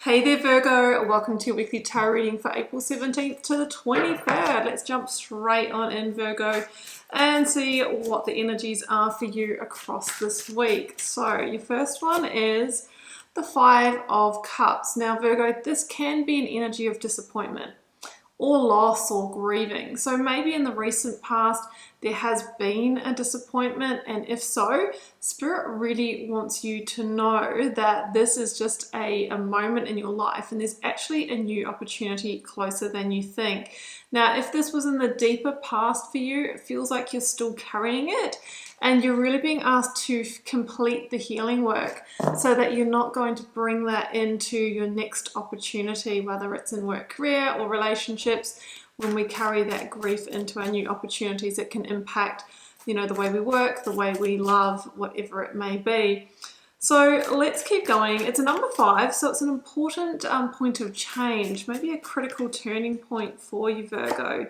Hey there Virgo, welcome to your weekly tarot reading for April 17th to the 23rd. Let's jump straight on in Virgo and see what the energies are for you across this week. So your first one is the Five of Cups. Now Virgo, this can be an energy of disappointment or loss or grieving. So maybe in the recent past there has been a disappointment, and if so, Spirit really wants you to know that this is just a moment in your life and there's actually a new opportunity closer than you think. Now, if this was in the deeper past for you, it feels like you're still carrying it and you're really being asked to complete the healing work so that you're not going to bring that into your next opportunity, whether it's in work, career, or relationships. When we carry that grief into our new opportunities, it can impact, the way we work, the way we love, whatever it may be. So let's keep going. It's a number 5, so it's an important point of change, maybe a critical turning point for you, Virgo.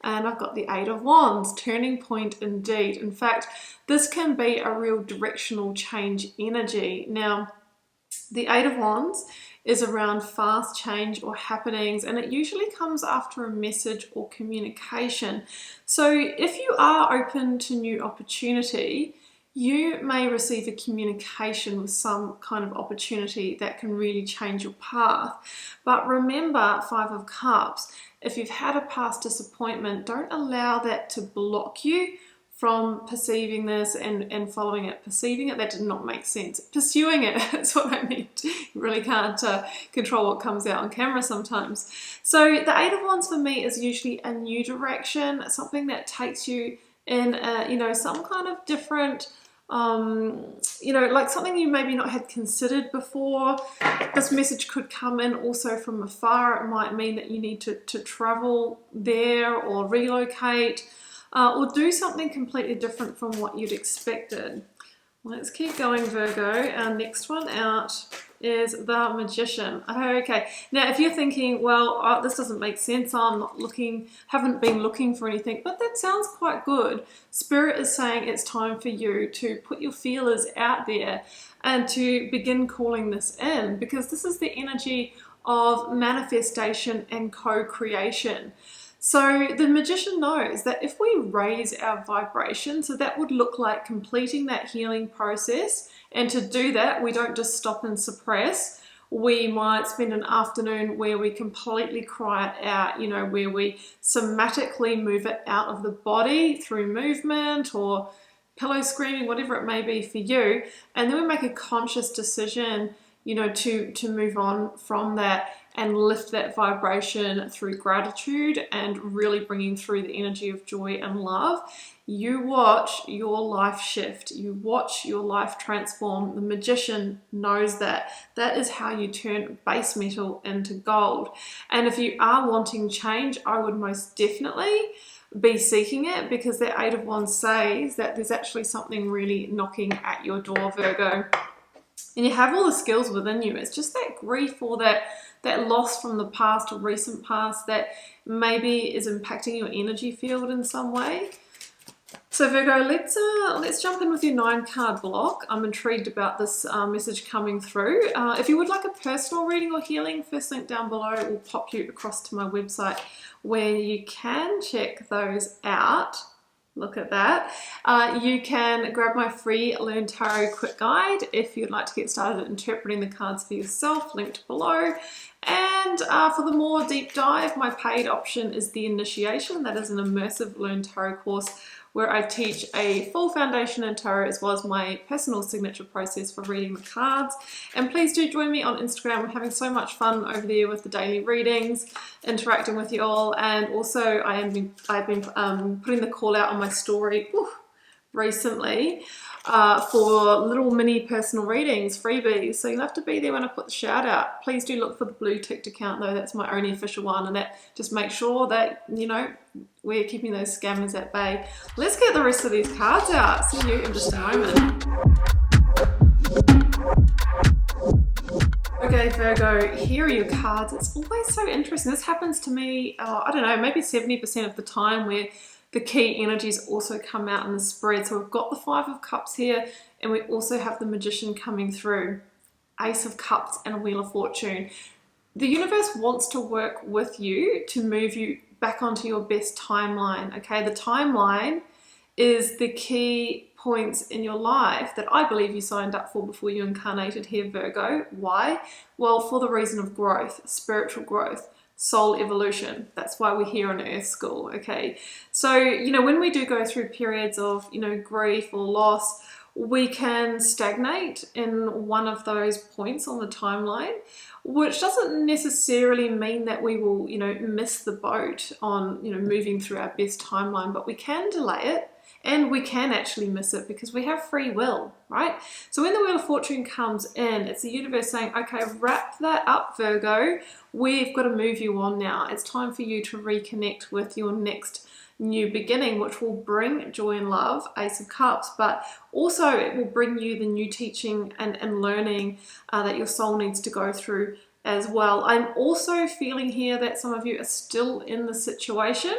And I've got the 8 of Wands, turning point indeed. In fact, this can be a real directional change energy. Now, the 8 of Wands is around fast change or happenings, and it usually comes after a message or communication. So if you are open to new opportunity, you may receive a communication with some kind of opportunity that can really change your path. But remember, 5 of Cups, if you've had a past disappointment, don't allow that to block you from perceiving this and following it. Perceiving it, that did not make sense. Pursuing it, that's what I meant. You really can't control what comes out on camera sometimes. So the 8 of Wands for me is usually a new direction, something that takes you in some kind of different, like something you maybe not had considered before. This message could come in also from afar. It might mean that you need to travel there or relocate, or do something completely different from what you'd expected. Let's keep going, Virgo. Our next one out is the Magician. Okay, now if you're thinking, well, this doesn't make sense, haven't been looking for anything, but that sounds quite good. Spirit is saying it's time for you to put your feelers out there and to begin calling this in, because this is the energy of manifestation and co-creation. So the Magician knows that if we raise our vibration, so that would look like completing that healing process, and to do that, we don't just stop and suppress. We might spend an afternoon where we completely cry it out, where we somatically move it out of the body through movement or pillow screaming, whatever it may be for you, and then we make a conscious decision, to move on from that and lift that vibration through gratitude and really bringing through the energy of joy and love. You watch your life shift. You watch your life transform. The Magician knows that. That is how you turn base metal into gold. And if you are wanting change, I would most definitely be seeking it, because the 8 of Wands says that there's actually something really knocking at your door, Virgo. And you have all the skills within you. It's just that grief or that loss from the past or recent past that maybe is impacting your energy field in some way. So Virgo, let's jump in with your 9-card block. I'm intrigued about this message coming through. If you would like a personal reading or healing, first link down below will pop you across to my website where you can check those out. Look at that. You can grab my free Learn Tarot quick guide if you'd like to get started at interpreting the cards for yourself, linked below. And for the more deep dive, my paid option is the Initiation. That is an immersive Learn Tarot course where I teach a full foundation in tarot as well as my personal signature process for reading the cards. And please do join me on Instagram. We're having so much fun over there with the daily readings, interacting with you all, and also I've been putting the call out on my story recently for little mini personal readings, freebies. So you'll have to be there when I put the shout out. Please do look for the blue ticked account though. That's my only official one, and that just make sure that we're keeping those scammers at bay. Let's get the rest of these cards out. See you in just a moment. Okay, Virgo, here are your cards. It's always so interesting. This happens to me, I don't know, maybe 70% of the time, where the key energies also come out in the spread. So we've got the 5 of Cups here, and we also have the Magician coming through. Ace of Cups and Wheel of Fortune. The universe wants to work with you to move you back onto your best timeline, okay? The timeline is the key points in your life that I believe you signed up for before you incarnated here, Virgo. Why? Well, for the reason of growth, spiritual growth, soul evolution. That's why we're here on Earth School, okay? So, when we do go through periods of, grief or loss, we can stagnate in one of those points on the timeline, which doesn't necessarily mean that we will, miss the boat on, moving through our best timeline, but we can delay it. And we can actually miss it because we have free will, right? So when the Wheel of Fortune comes in, it's the universe saying, okay, wrap that up, Virgo. We've got to move you on now. It's time for you to reconnect with your next new beginning, which will bring joy and love, Ace of Cups, but also it will bring you the new teaching and learning that your soul needs to go through as well. I'm also feeling here that some of you are still in the situation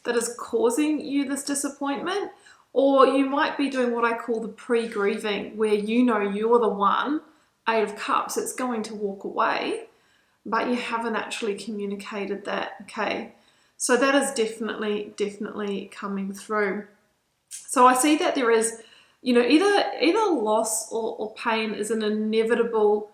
that is causing you this disappointment, or you might be doing what I call the pre-grieving, where you're the one, Eight of Cups, that's going to walk away, but you haven't actually communicated that, okay? So that is definitely coming through. So I see that there is, either loss or pain is an inevitable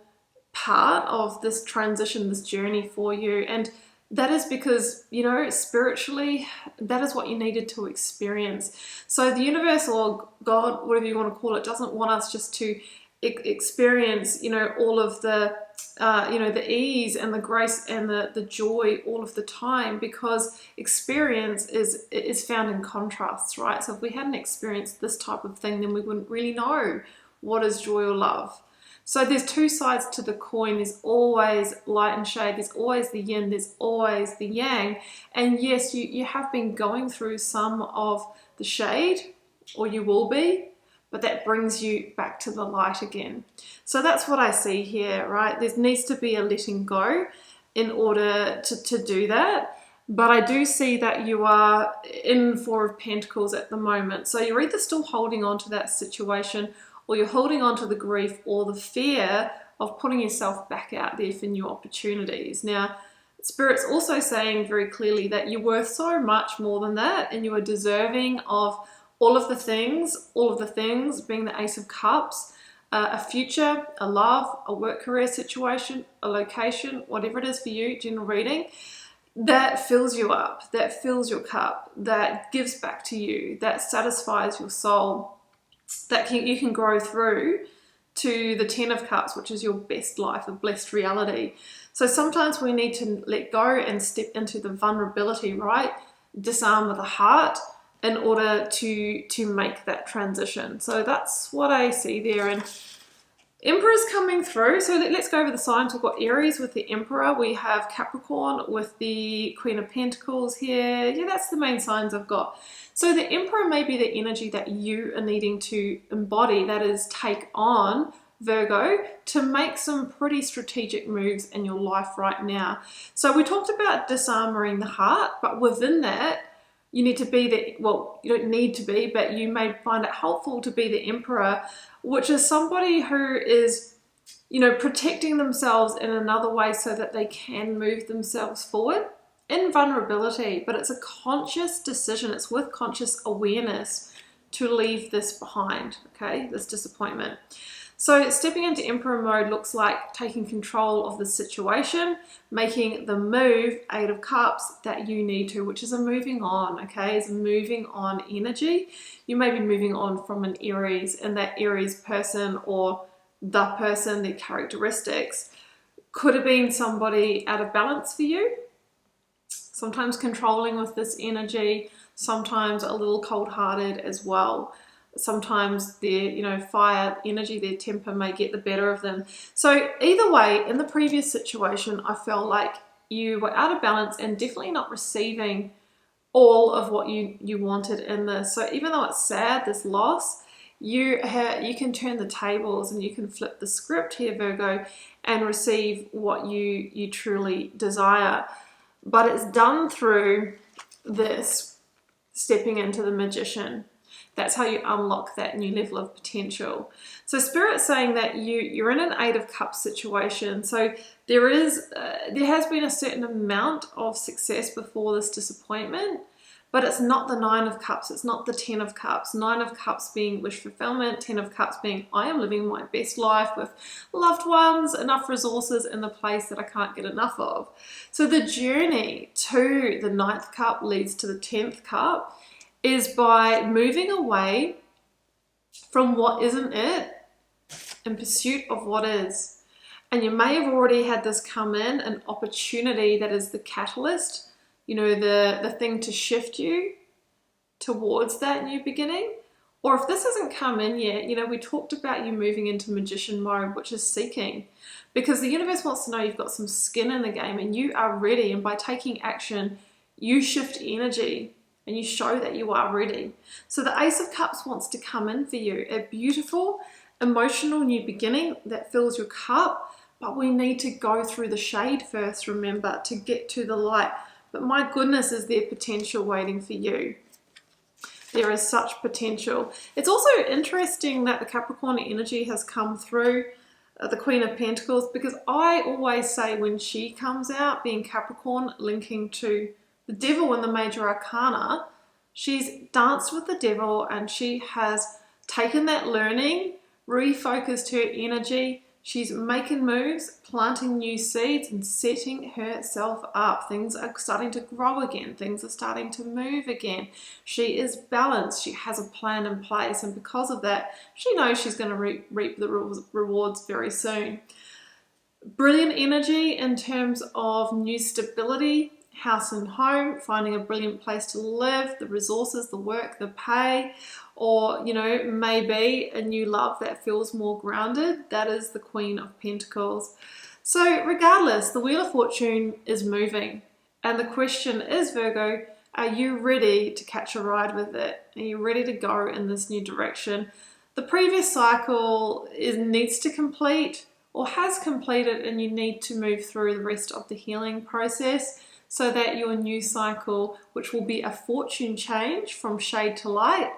part of this transition, this journey for you, and that is because, spiritually, that is what you needed to experience. So the universe or God, whatever you want to call it, doesn't want us just to experience, all of the, the ease and the grace and the joy all of the time, because experience is found in contrasts, right? So if we hadn't experienced this type of thing, then we wouldn't really know what is joy or love. So there's two sides to the coin. There's always light and shade. There's always the yin. There's always the yang. And yes, you have been going through some of the shade, or you will be, but that brings you back to the light again. So that's what I see here, right? There needs to be a letting go in order to do that. But I do see that you are in Four of Pentacles at the moment. So you're either still holding on to that situation, or you're holding on to the grief or the fear of putting yourself back out there for new opportunities. Now, Spirit's also saying very clearly that you're worth so much more than that, and you are deserving of all of the things being the Ace of Cups, a future, a love, a work career situation, a location, whatever it is for you, general reading, that fills you up, that fills your cup, that gives back to you, that satisfies your soul, that you can grow through to the Ten of Cups, which is your best life, a blessed reality. So sometimes we need to let go and step into the vulnerability, right? Disarm with the heart in order to make that transition. So that's what I see there. And Emperor's coming through. So let's go over the signs. We've got Aries with the Emperor. We have Capricorn with the Queen of Pentacles here. Yeah, that's the main signs I've got. So the Emperor may be the energy that you are needing to embody, that is, take on, Virgo, to make some pretty strategic moves in your life right now. So we talked about disarming the heart, but within that, you need to be the, well, you don't need to be, but you may find it helpful to be the Emperor, which is somebody who is, protecting themselves in another way so that they can move themselves forward in vulnerability. But it's a conscious decision. It's with conscious awareness to leave this behind, okay, this disappointment. So stepping into Emperor mode looks like taking control of the situation, making the move, Eight of Cups, that you need to, which is a moving on, okay? It's a moving on energy. You may be moving on from an Aries, and that Aries person or the person, their characteristics, could have been somebody out of balance for you. Sometimes controlling with this energy, sometimes a little cold-hearted as well. Sometimes their, fire energy, their temper may get the better of them. So either way, in the previous situation, I felt like you were out of balance and definitely not receiving all of what you wanted in this. So even though it's sad, this loss, you can turn the tables and you can flip the script here, Virgo, and receive what you truly desire. But it's done through this stepping into the Magician. That's how you unlock that new level of potential. So Spirit's saying that you're in an Eight of Cups situation. So there has been a certain amount of success before this disappointment, but it's not the Nine of Cups, it's not the Ten of Cups. Nine of Cups being wish fulfillment, Ten of Cups being I am living my best life with loved ones, enough resources in the place that I can't get enough of. So the journey to the Ninth Cup leads to the 10th Cup is by moving away from what isn't it in pursuit of what is. And you may have already had this come in, an opportunity that is the catalyst, you know, the thing to shift you towards that new beginning. Or if this hasn't come in yet, you know, we talked about you moving into magician mode, which is seeking, because the universe wants to know you've got some skin in the game and you are ready. And by taking action, you shift energy and you show that you are ready. So the Ace of Cups wants to come in for you, a beautiful, emotional new beginning that fills your cup, but we need to go through the shade first, remember, to get to the light. But my goodness, is there potential waiting for you? There is such potential. It's also interesting that the Capricorn energy has come through, the Queen of Pentacles, because I always say when she comes out, being Capricorn, linking to the devil in the major arcana, she's danced with the devil and she has taken that learning, refocused her energy. She's making moves, planting new seeds and setting herself up. Things are starting to grow again. Things are starting to move again. She is balanced. She has a plan in place. And because of that, she knows she's going to reap the rewards very soon. Brilliant energy in terms of new stability, house and home, finding a brilliant place to live, the resources, the work, the pay, or, you know, maybe a new love that feels more grounded. That is the Queen of Pentacles. So regardless, the Wheel of Fortune is moving. And the question is, Virgo, are you ready to catch a ride with it? Are you ready to go in this new direction? The previous cycle needs to complete or has completed, and you need to move through the rest of the healing process so that your new cycle, which will be a fortune change from shade to light,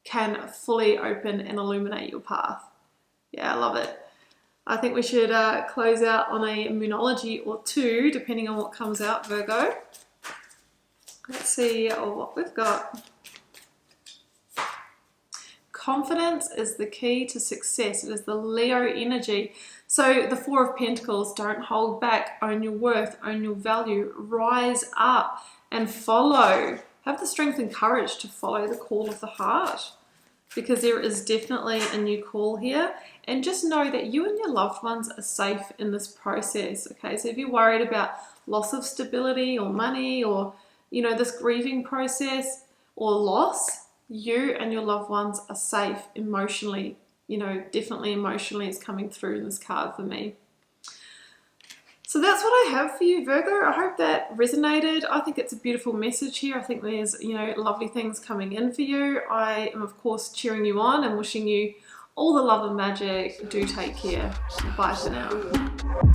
can fully open and illuminate your path. Yeah, I love it. I think we should close out on a moonology or two, depending on what comes out, Virgo. Let's see what we've got. Confidence is the key to success. It is the Leo energy. So the Four of Pentacles, don't hold back, own your worth, own your value, rise up and follow. Have the strength and courage to follow the call of the heart, because there is definitely a new call here. And just know that you and your loved ones are safe in this process, okay? So if you're worried about loss of stability or money or, you know, this grieving process or loss, you and your loved ones are safe emotionally. You know, definitely emotionally is coming through in this card for me. So that's what I have for you, Virgo. I hope that resonated. I think it's a beautiful message here. I think there's, you know, lovely things coming in for you. I am, of course, cheering you on and wishing you all the love and magic. Do take care. Bye for now.